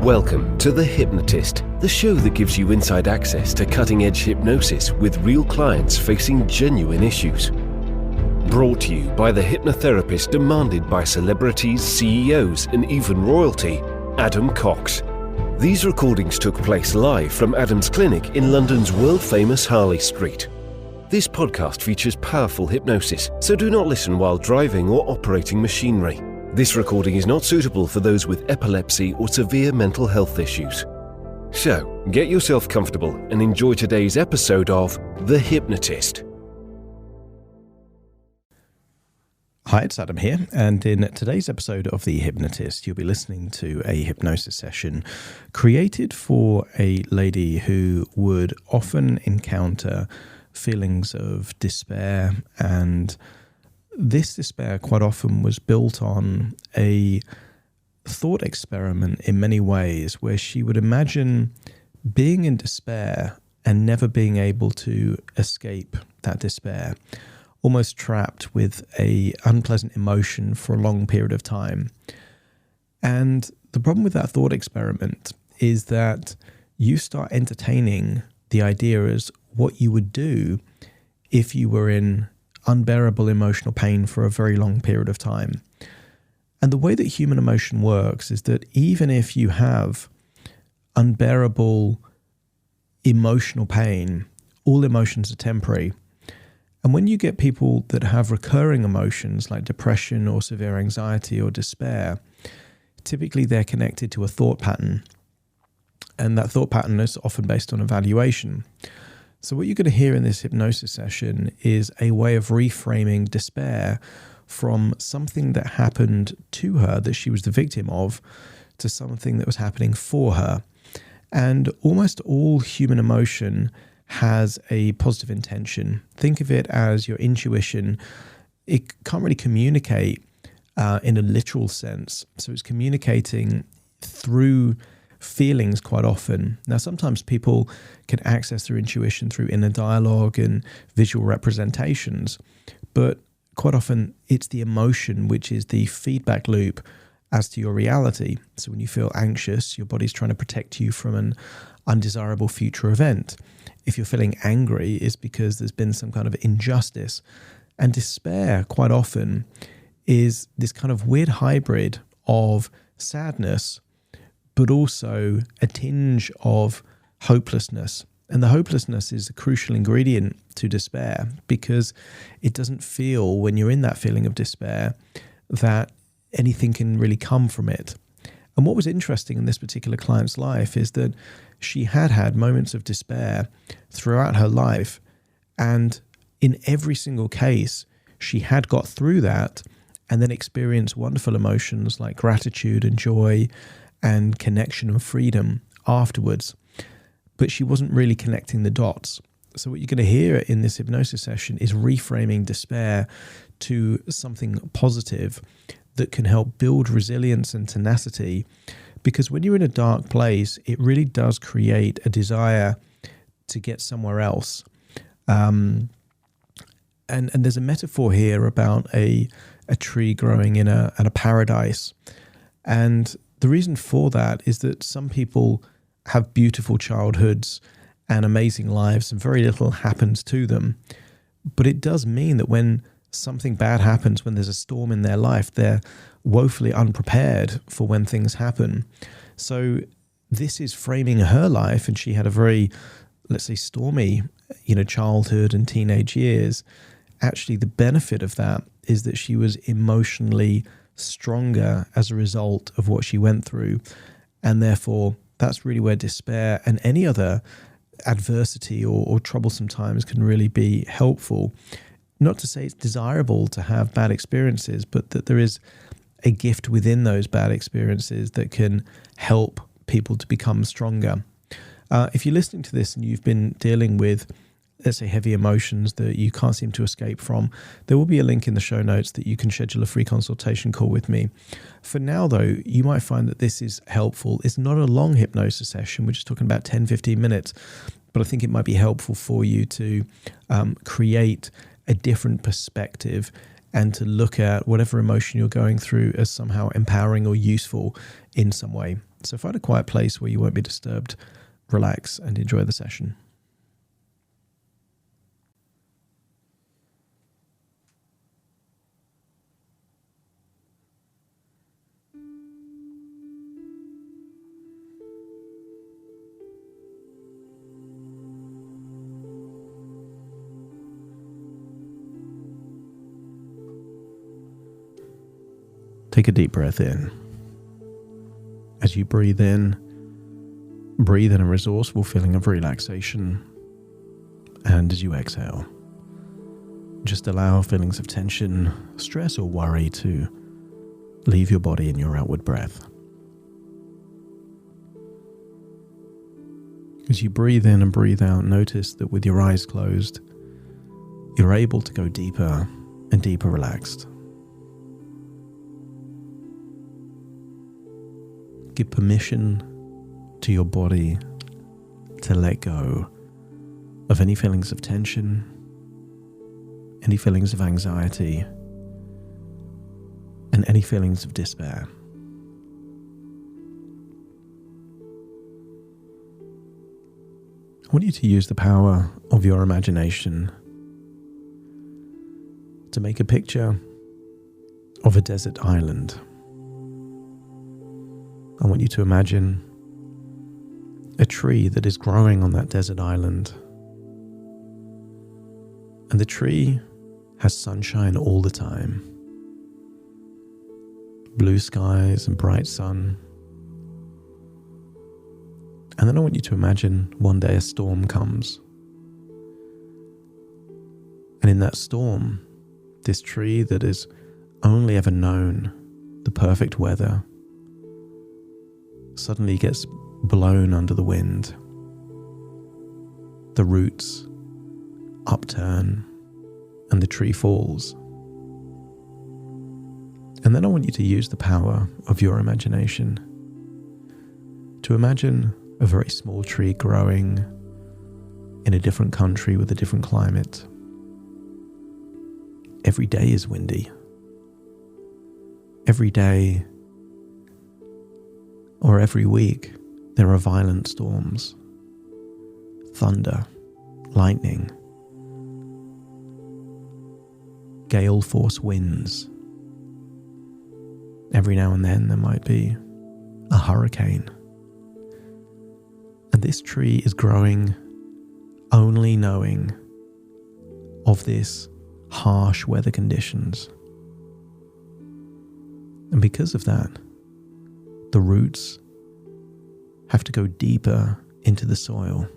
Welcome to The Hypnotist, the show that gives you inside access to cutting-edge hypnosis with real clients facing genuine issues. Brought to you by the hypnotherapist demanded by celebrities, CEOs, and even royalty, Adam Cox. These recordings took place live from Adam's clinic in London's world-famous Harley Street. This podcast features powerful hypnosis, so do not listen while driving or operating machinery. This recording is not suitable for those with epilepsy or severe mental health issues. So, get yourself comfortable and enjoy today's episode of The Hypnotist. Hi, it's Adam here, and in today's episode of The Hypnotist, you'll be listening to a hypnosis session created for a lady who would often encounter feelings of despair, and this despair quite often was built on a thought experiment in many ways, where she would imagine being in despair and never being able to escape that despair, almost trapped with a unpleasant emotion for a long period of time. And the problem with that thought experiment is that you start entertaining the idea as what you would do if you were in unbearable emotional pain for a very long period of time. And the way that human emotion works is that even if you have unbearable emotional pain, all emotions are temporary. And when you get people that have recurring emotions like depression or severe anxiety or despair, typically they're connected to a thought pattern. And that thought pattern is often based on evaluation. So what you're going to hear in this hypnosis session is a way of reframing despair from something that happened to her, that she was the victim of, to something that was happening for her. And almost all human emotion has a positive intention. Think of it as your intuition. It can't really communicate in a literal sense. So it's communicating through feelings quite often. Now, sometimes people can access their intuition through inner dialogue and visual representations, but quite often it's the emotion which is the feedback loop as to your reality. So when you feel anxious, your body's trying to protect you from an undesirable future event. If you're feeling angry, it's because there's been some kind of injustice. And despair quite often is this kind of weird hybrid of sadness, but also a tinge of hopelessness. And the hopelessness is a crucial ingredient to despair, because it doesn't feel, when you're in that feeling of despair, that anything can really come from it. And what was interesting in this particular client's life is that she had had moments of despair throughout her life, and in every single case, she had got through that and then experienced wonderful emotions like gratitude and joy and connection and freedom afterwards. But she wasn't really connecting the dots. So what you're going to hear in this hypnosis session is reframing despair to something positive that can help build resilience and tenacity. Because when you're in a dark place, it really does create a desire to get somewhere else. And there's a metaphor here about a tree growing in a paradise. And the reason for that is that some people have beautiful childhoods and amazing lives, and very little happens to them. But it does mean that when something bad happens, when there's a storm in their life, they're woefully unprepared for when things happen. So this is framing her life, and she had a very, let's say, stormy, childhood and teenage years. Actually, the benefit of that is that she was emotionally stronger as a result of what she went through. And therefore, that's really where despair and any other adversity or troublesome times can really be helpful. Not to say it's desirable to have bad experiences, but that there is a gift within those bad experiences that can help people to become stronger. If you're listening to this and you've been dealing with, let's say, heavy emotions that you can't seem to escape from, there will be a link in the show notes that you can schedule a free consultation call with me. For now, though, you might find that this is helpful. It's not a long hypnosis session. We're just talking about 10, 15 minutes, but I think it might be helpful for you to create a different perspective and to look at whatever emotion you're going through as somehow empowering or useful in some way. So find a quiet place where you won't be disturbed, relax, and enjoy the session. Take a deep breath in. As you breathe in a resourceful feeling of relaxation. And as you exhale, just allow feelings of tension, stress, or worry to leave your body in your outward breath. As you breathe in and breathe out, notice that with your eyes closed, you're able to go deeper and deeper relaxed. Give permission to your body to let go of any feelings of tension, any feelings of anxiety, and any feelings of despair. I want you to use the power of your imagination to make a picture of a desert island. I want you to imagine a tree that is growing on that desert island. And the tree has sunshine all the time. Blue skies and bright sun. And then I want you to imagine one day a storm comes. And in that storm, this tree that has only ever known the perfect weather suddenly gets blown under the wind. The roots upturn and the tree falls. And then I want you to use the power of your imagination to imagine a very small tree growing in a different country with a different climate. Every day is windy. Every day or every week, there are violent storms, thunder, lightning, gale force winds. Every now and then there might be a hurricane. And this tree is growing only knowing of this harsh weather conditions. And because of that, the roots have to go deeper into the soil.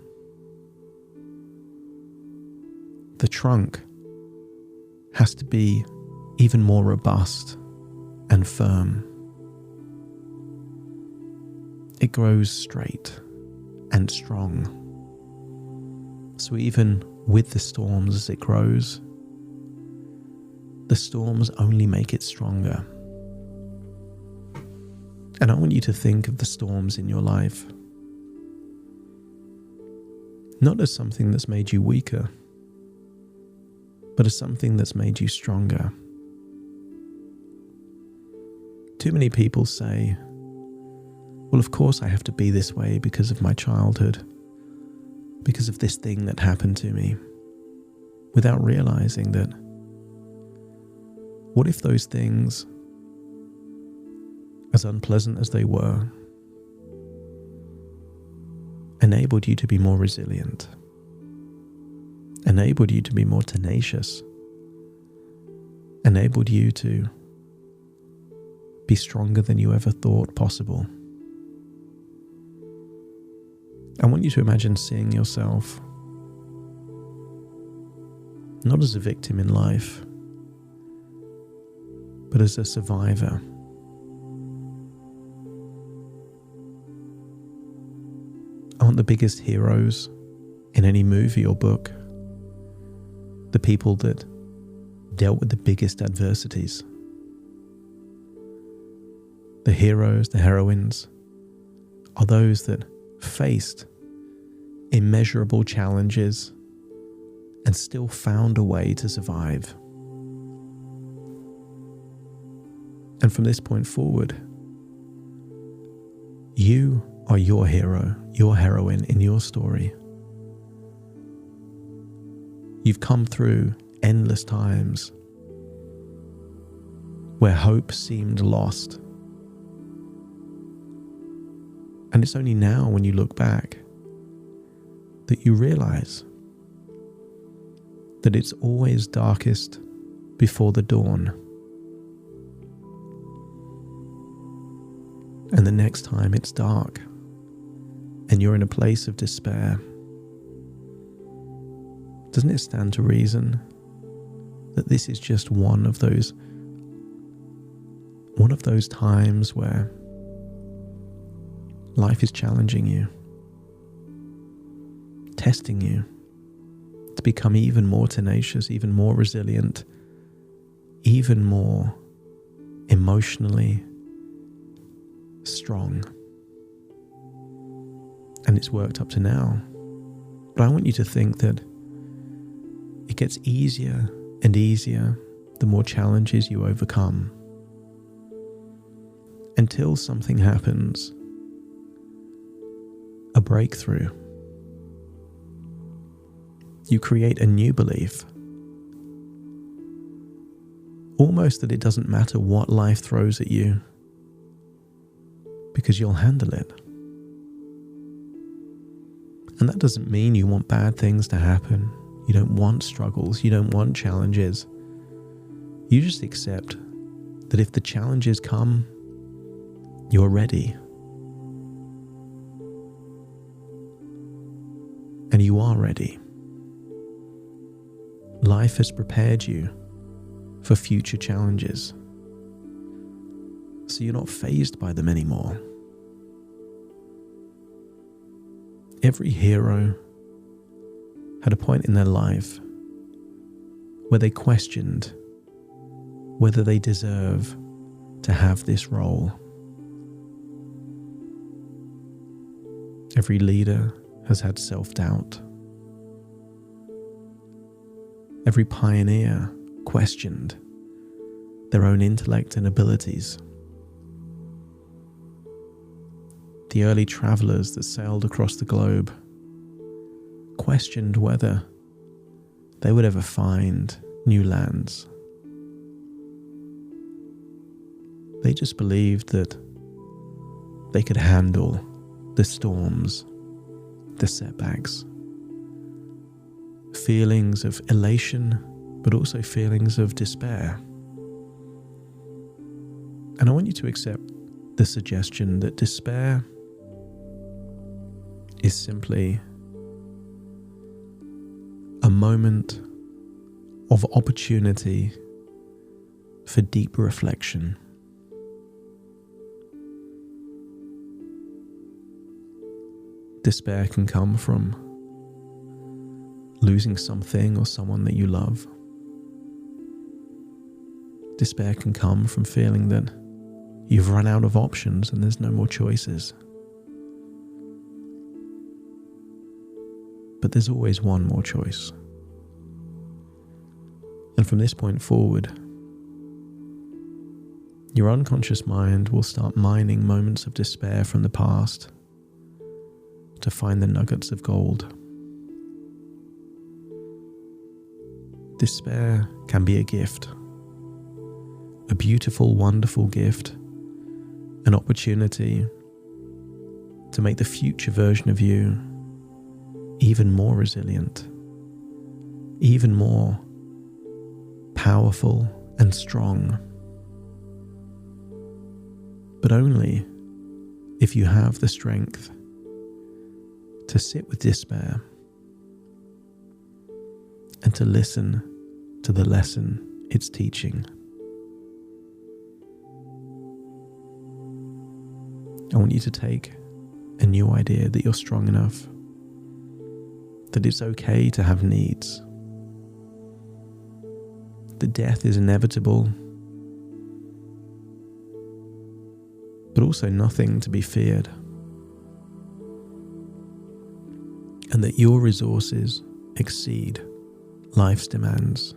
The trunk has to be even more robust and firm. It grows straight and strong. So even with the storms as it grows, the storms only make it stronger. And I want you to think of the storms in your life not as something that's made you weaker, but as something that's made you stronger. Too many people say, well, of course I have to be this way because of my childhood, because of this thing that happened to me, without realizing that what if those things, as unpleasant as they were, enabled you to be more resilient, enabled you to be more tenacious, enabled you to be stronger than you ever thought possible. I want you to imagine seeing yourself not as a victim in life, but as a survivor. I want the biggest heroes in any movie or book, the people that dealt with the biggest adversities. The heroes, the heroines, are those that faced immeasurable challenges and still found a way to survive. And from this point forward, You are your hero, your heroine in your story. You've come through endless times where hope seemed lost. And it's only now when you look back that you realize that it's always darkest before the dawn. And the next time it's dark and you're in a place of despair, doesn't it stand to reason that this is just one of those times where life is challenging you, testing you to become even more tenacious, even more resilient, even more emotionally strong. And it's worked up to now. But I want you to think that it gets easier and easier the more challenges you overcome, until something happens, a breakthrough. You create a new belief, almost that it doesn't matter what life throws at you, because you'll handle it. And that doesn't mean you want bad things to happen. You don't want struggles. You don't want challenges. You just accept that if the challenges come, you're ready. And you are ready. Life has prepared you for future challenges, so you're not fazed by them anymore. Every hero had a point in their life where they questioned whether they deserve to have this role. Every leader has had self-doubt. Every pioneer questioned their own intellect and abilities. The early travelers that sailed across the globe questioned whether they would ever find new lands. They just believed that they could handle the storms, the setbacks, feelings of elation, but also feelings of despair. And I want you to accept the suggestion that despair is simply a moment of opportunity for deep reflection. Despair can come from losing something or someone that you love. Despair can come from feeling that you've run out of options and there's no more choices. But there's always one more choice. And from this point forward, your unconscious mind will start mining moments of despair from the past to find the nuggets of gold. Despair can be a gift, a beautiful, wonderful gift, an opportunity to make the future version of you even more resilient, even more powerful and strong. But only if you have the strength to sit with despair and to listen to the lesson it's teaching. I want you to take a new idea that you're strong enough, that it's okay to have needs, that death is inevitable, but also nothing to be feared, and that your resources exceed life's demands.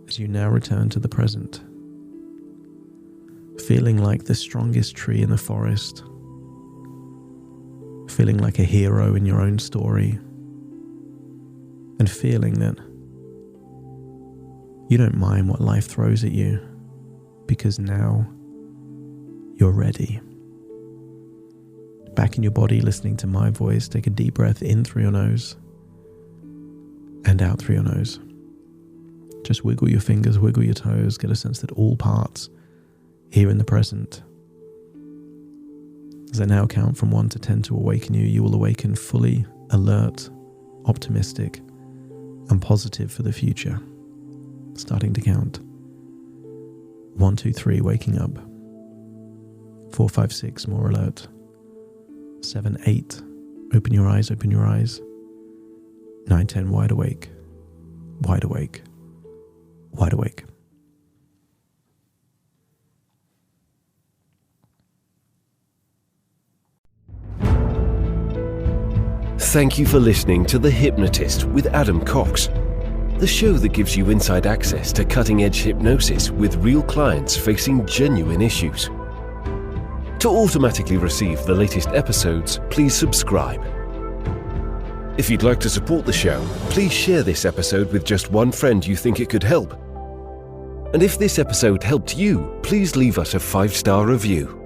As you now return to the present, feeling like the strongest tree in the forest, feeling like a hero in your own story, and feeling that you don't mind what life throws at you because now you're ready. Back in your body, listening to my voice, take a deep breath in through your nose and out through your nose. Just wiggle your fingers, wiggle your toes, get a sense that all parts here in the present. As I now count from 1 to 10 to awaken you, you will awaken fully alert, optimistic, and positive for the future. Starting to count. 1, 2, 3, waking up. 4, 5, 6, more alert. 7, 8, open your eyes, open your eyes. 9, 10, wide awake, wide awake, wide awake. Thank you for listening to The Hypnotist with Adam Cox, the show that gives you inside access to cutting-edge hypnosis with real clients facing genuine issues. To automatically receive the latest episodes, please subscribe. If you'd like to support the show, please share this episode with just one friend you think it could help. And if this episode helped you, please leave us a 5-star review.